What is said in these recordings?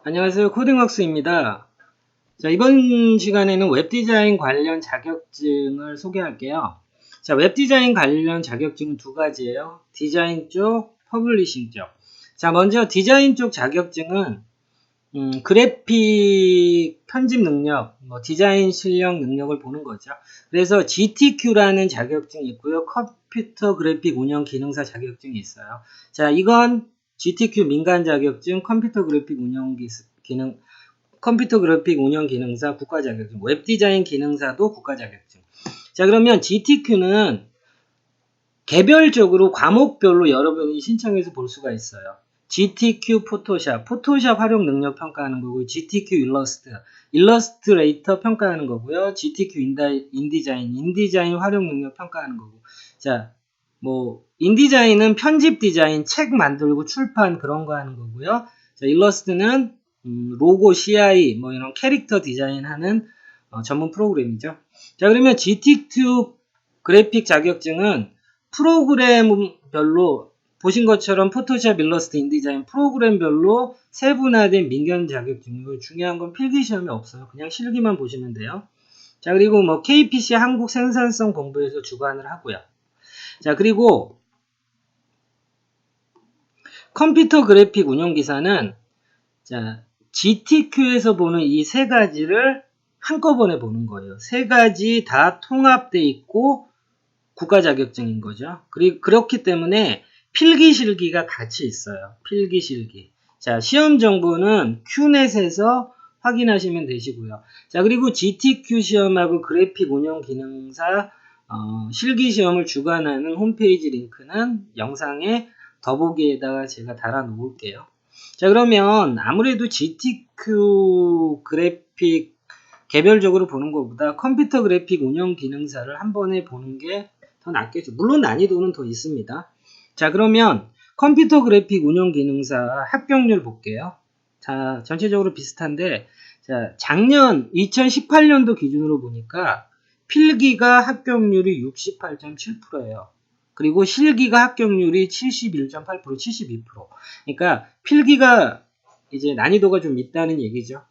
안녕하세요. 코딩웍스입니다. 자, 이번 시간에는 웹디자인 관련 자격증을 소개할게요. 자, 웹디자인 관련 자격증은 두 가지예요. 디자인 쪽, 퍼블리싱 쪽. 자, 먼저 디자인 쪽 자격증은 그래픽 편집 능력, 디자인 실력 능력을 보는 거죠. 그래서 GTQ라는 자격증이 있고요. 컴퓨터 그래픽 운영 기능사 자격증이 있어요. 자, 이건 GTQ 민간 자격증, 컴퓨터 그래픽 운영 기능사 국가 자격증, 웹 디자인 기능사도 국가 자격증. 자, 그러면 GTQ는 개별적으로 과목별로 여러분이 신청해서 볼 수가 있어요. GTQ 포토샵 활용 능력 평가하는 거고, GTQ 일러스트레이터 평가하는 거고요. GTQ 인디자인 활용 능력 평가하는 거고. 자, 인디자인은 편집 디자인, 책 만들고 출판 그런 거 하는 거고요. 자, 일러스트는 로고, CI, 이런 캐릭터 디자인 하는 전문 프로그램이죠. 자, 그러면 GTQ 그래픽 자격증은 프로그램별로 보신 것처럼 포토샵, 일러스트, 인디자인 프로그램별로 세분화된 민간 자격증이고, 중요한 건 필기시험이 없어요. 그냥 실기만 보시면 돼요. 자, 그리고 KPC 한국 생산성 본부에서 주관을 하고요. 자, 그리고 컴퓨터 그래픽 운영기사는 자, GTQ에서 보는 이 세 가지를 한꺼번에 보는 거예요. 세 가지 다 통합되어 있고 국가 자격증인 거죠. 그렇기 때문에 필기실기가 같이 있어요. 필기실기. 자, 시험 정보는 큐넷에서 확인하시면 되시고요. 자, 그리고 GTQ 시험하고 그래픽 운영 기능사 실기 시험을 주관하는 홈페이지 링크는 영상의 더보기에다가 제가 달아 놓을게요. 자, 그러면 아무래도 GTQ 그래픽 개별적으로 보는 것보다 컴퓨터 그래픽 운영 기능사를 한 번에 보는 게 더 낫겠죠. 물론 난이도는 더 있습니다. 자, 그러면 컴퓨터 그래픽 운영 기능사 합격률 볼게요. 자, 전체적으로 비슷한데, 자, 작년 2018년도 기준으로 보니까 필기가 합격률이 68.7%예요. 그리고 실기가 합격률이 71.8%, 72%. 그러니까 필기가 이제 난이도가 좀 있다는 얘기죠.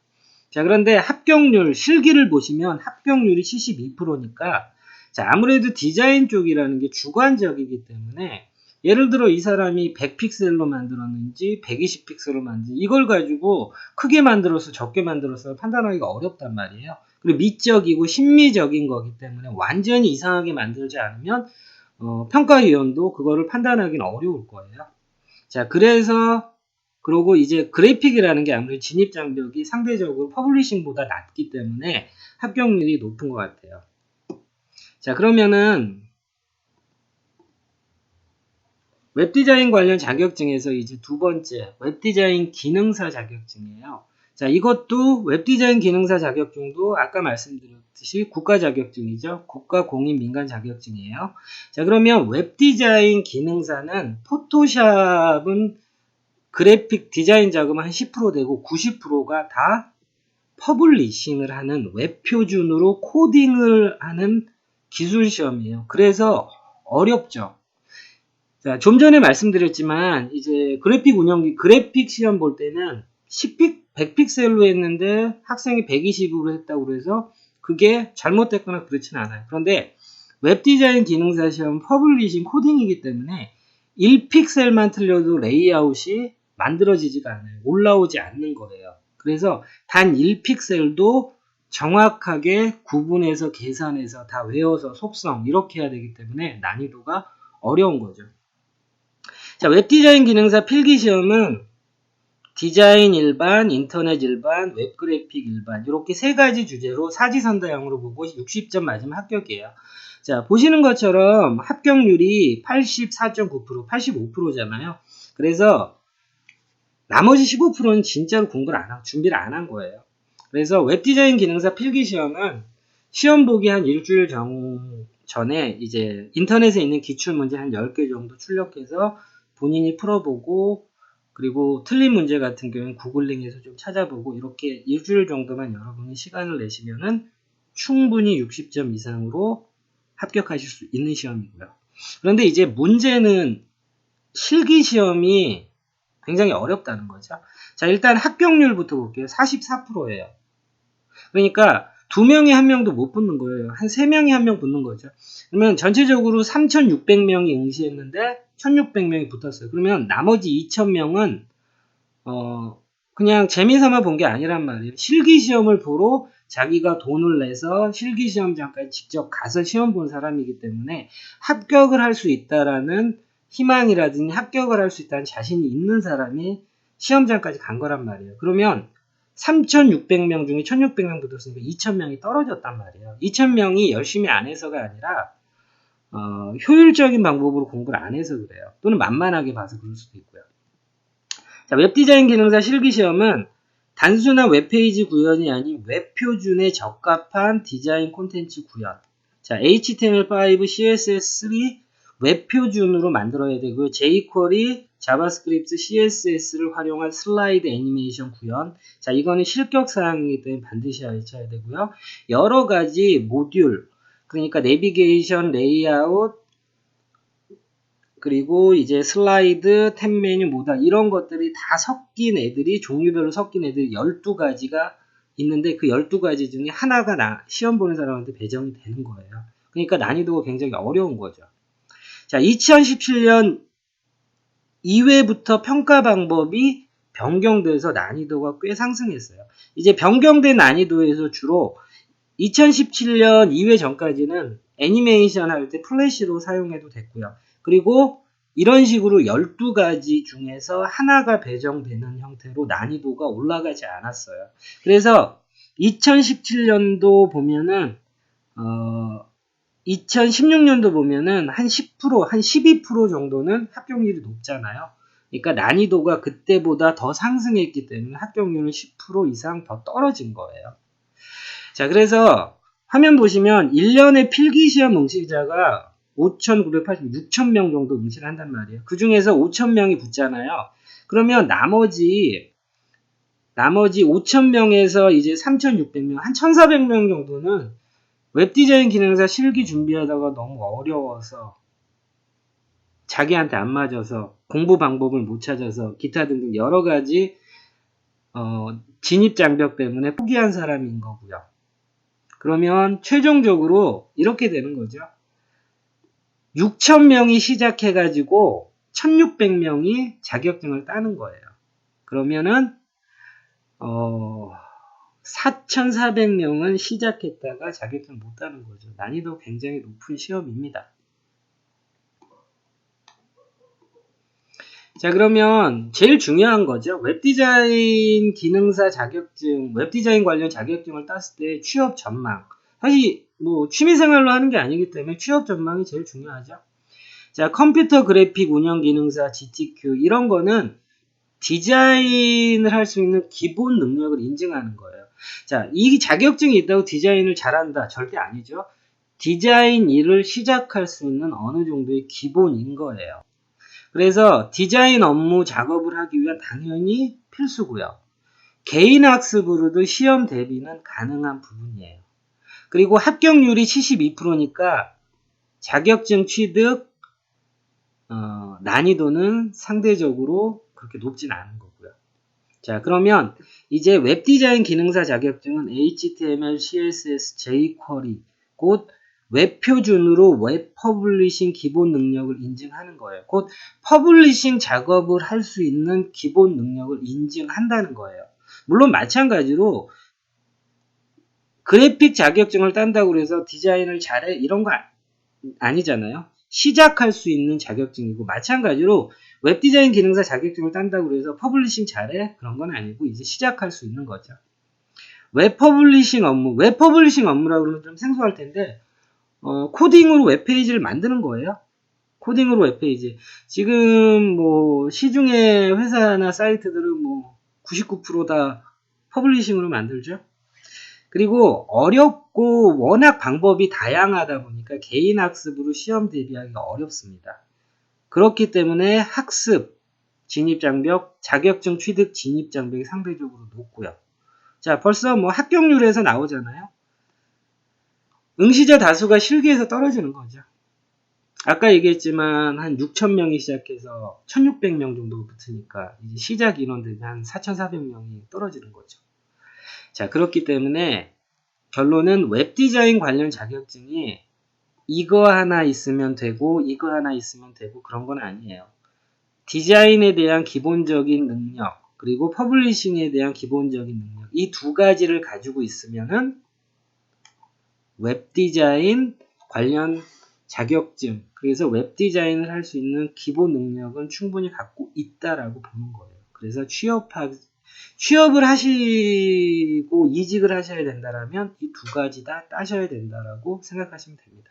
자, 그런데 합격률, 실기를 보시면 합격률이 72%니까 자, 아무래도 디자인 쪽이라는 게 주관적이기 때문에 예를 들어 이 사람이 100픽셀로 만들었는지 120픽셀로 만들었는지 이걸 가지고 크게 만들어서 적게 만들어서 판단하기가 어렵단 말이에요. 그리고 미적이고 심미적인 거기 때문에 완전히 이상하게 만들지 않으면 평가위원도 그거를 판단하기는 어려울 거예요. 자, 그러고 이제 그래픽이라는 게 아무래도 진입장벽이 상대적으로 퍼블리싱보다 낮기 때문에 합격률이 높은 것 같아요. 자, 그러면은 웹디자인 관련 자격증에서 이제 두 번째 웹디자인 기능사 자격증이에요. 자, 이것도 웹디자인 기능사 자격증도 아까 말씀드렸듯이 국가 자격증이죠. 국가 공인 민간 자격증이에요. 자, 그러면 웹디자인 기능사는 포토샵은 그래픽 디자인 자금은 한 10% 되고 90%가 다 퍼블리싱을 하는 웹 표준으로 코딩을 하는 기술 시험이에요. 그래서 어렵죠. 자, 좀 전에 말씀드렸지만 이제 그래픽 시험 볼 때는 100픽셀로 했는데 학생이 120으로 했다고 해서 그게 잘못됐거나 그렇진 않아요. 그런데 웹디자인 기능사 시험 퍼블리싱 코딩이기 때문에 1픽셀만 틀려도 레이아웃이 만들어지지가 않아요. 올라오지 않는 거예요. 그래서 단 1픽셀도 정확하게 구분해서 계산해서 다 외워서 속성 이렇게 해야 되기 때문에 난이도가 어려운 거죠. 자, 웹디자인 기능사 필기시험은 디자인 일반, 인터넷 일반, 웹그래픽 일반 이렇게 세 가지 주제로 사지선다형으로 보고 60점 맞으면 합격이에요. 자, 보시는 것처럼 합격률이 84.9%, 85%잖아요. 그래서 나머지 15%는 진짜로 준비를 안 한 거예요. 그래서 웹디자인 기능사 필기시험은 시험 보기 한 일주일 전에 이제 인터넷에 있는 기출문제 한 10개 정도 출력해서 본인이 풀어보고 그리고 틀린 문제 같은 경우는 구글링에서 좀 찾아보고 이렇게 일주일 정도만 여러분이 시간을 내시면은 충분히 60점 이상으로 합격하실 수 있는 시험이고요. 그런데 이제 문제는 실기시험이 굉장히 어렵다는 거죠. 자, 일단 합격률부터 볼게요. 44%예요. 그러니까 2명이 1명도 못 붙는 거예요. 한 3명이 1명 붙는 거죠. 그러면 전체적으로 3,600명이 응시했는데 1,600명이 붙었어요. 그러면 나머지 2,000명은 그냥 재미삼아 본 게 아니란 말이에요. 실기시험을 보러 자기가 돈을 내서 실기시험장까지 직접 가서 시험 본 사람이기 때문에 합격을 할 수 있다라는 희망이라든지 합격을 할 수 있다는 자신이 있는 사람이 시험장까지 간 거란 말이에요. 그러면 3,600명 중에 1,600명 붙었으니까 2,000명이 떨어졌단 말이에요. 2,000명이 열심히 안 해서가 아니라 효율적인 방법으로 공부를 안 해서 그래요. 또는 만만하게 봐서 그럴 수도 있고요. 자, 웹디자인 기능사 실기시험은 단순한 웹페이지 구현이 아닌 웹표준에 적합한 디자인 콘텐츠 구현. 자, HTML5, CSS3 웹표준으로 만들어야 되고요. jQuery, 자바스크립트, CSS를 활용한 슬라이드 애니메이션 구현. 자, 이거는 실격 사항이기 때문에 반드시 알셔야 되고요. 여러 가지 모듈, 그러니까 내비게이션, 레이아웃, 그리고 이제 슬라이드, 탭 메뉴, 모달 이런 것들이 다 섞인 애들이 종류별로 섞인 애들이 12가지가 있는데 그 12가지 중에 하나가 시험 보는 사람한테 배정이 되는 거예요. 그러니까 난이도가 굉장히 어려운 거죠. 자, 2017년 2회부터 평가 방법이 변경돼서 난이도가 꽤 상승했어요. 이제 변경된 난이도에서 주로 2017년 2회 전까지는 애니메이션 할 때 플래시로 사용해도 됐고요. 그리고 이런 식으로 12가지 중에서 하나가 배정되는 형태로 난이도가 올라가지 않았어요. 그래서 2017년도 보면은 2016년도 보면은 한 10%, 한 12% 정도는 합격률이 높잖아요. 그러니까 난이도가 그때보다 더 상승했기 때문에 합격률은 10% 이상 더 떨어진 거예요. 자, 그래서 화면 보시면 1년에 필기시험 응시자가 5,980, 6,000명 정도 응시를 한단 말이에요. 그 중에서 5,000명이 붙잖아요. 그러면 나머지 5,000명에서 이제 3,600명, 한 1,400명 정도는 웹디자인 기능사 실기 준비하다가 너무 어려워서 자기한테 안 맞아서 공부 방법을 못 찾아서 기타 등등 여러 가지 진입 장벽 때문에 포기한 사람인 거고요. 그러면 최종적으로 이렇게 되는 거죠. 6,000명이 시작해가지고 1,600명이 자격증을 따는 거예요. 그러면은 4,400명은 시작했다가 자격증을 못 따는 거죠. 난이도 굉장히 높은 시험입니다. 자, 그러면 제일 중요한 거죠. 웹디자인 기능사 자격증, 웹디자인 관련 자격증을 땄을 때 취업 전망. 사실 뭐 취미생활로 하는 게 아니기 때문에 취업 전망이 제일 중요하죠. 자, 컴퓨터 그래픽 운영 기능사 GTQ 이런 거는 디자인을 할 수 있는 기본 능력을 인증하는 거예요. 자, 이 자격증이 있다고 디자인을 잘한다? 절대 아니죠. 디자인 일을 시작할 수 있는 어느 정도의 기본인 거예요. 그래서 디자인 업무 작업을 하기 위한 당연히 필수고요. 개인 학습으로도 시험 대비는 가능한 부분이에요. 그리고 합격률이 72%니까 자격증 취득 난이도는 상대적으로 그렇게 높진 않은 거고요. 자, 그러면 이제 웹디자인 기능사 자격증은 HTML, CSS, jQuery 곧 웹표준으로 웹 퍼블리싱 기본 능력을 인증하는 거예요. 곧 퍼블리싱 작업을 할 수 있는 기본 능력을 인증한다는 거예요. 물론 마찬가지로 그래픽 자격증을 딴다고 해서 디자인을 잘해 이런 거 아니잖아요. 시작할 수 있는 자격증이고 마찬가지로 웹디자인 기능사 자격증을 딴다고 해서 퍼블리싱 잘해 그런 건 아니고 이제 시작할 수 있는 거죠. 웹 퍼블리싱 업무라고 그러면 좀 생소할 텐데 코딩으로 웹페이지를 만드는 거예요. 코딩으로 웹페이지. 지금 뭐 시중에 회사나 사이트들은 뭐 99% 다 퍼블리싱으로 만들죠. 그리고 어렵고 워낙 방법이 다양하다 보니까 개인 학습으로 시험 대비하기가 어렵습니다. 그렇기 때문에 학습 진입장벽, 자격증 취득 진입장벽이 상대적으로 높고요. 자, 벌써 뭐 합격률에서 나오잖아요. 응시자 다수가 실기에서 떨어지는 거죠. 아까 얘기했지만 한 6,000명이 시작해서 1,600명 정도 붙으니까 이제 시작 인원들이 한 4,400명이 떨어지는 거죠. 자, 그렇기 때문에 결론은 웹디자인 관련 자격증이 이거 하나 있으면 되고 이거 하나 있으면 되고 그런 건 아니에요. 디자인에 대한 기본적인 능력 그리고 퍼블리싱에 대한 기본적인 능력 이 두 가지를 가지고 있으면은 웹디자인 관련 자격증 그래서 웹디자인을 할 수 있는 기본 능력은 충분히 갖고 있다라고 보는 거예요. 그래서 취업을 하시고 이직을 하셔야 된다라면 이 두 가지 다 따셔야 된다라고 생각하시면 됩니다.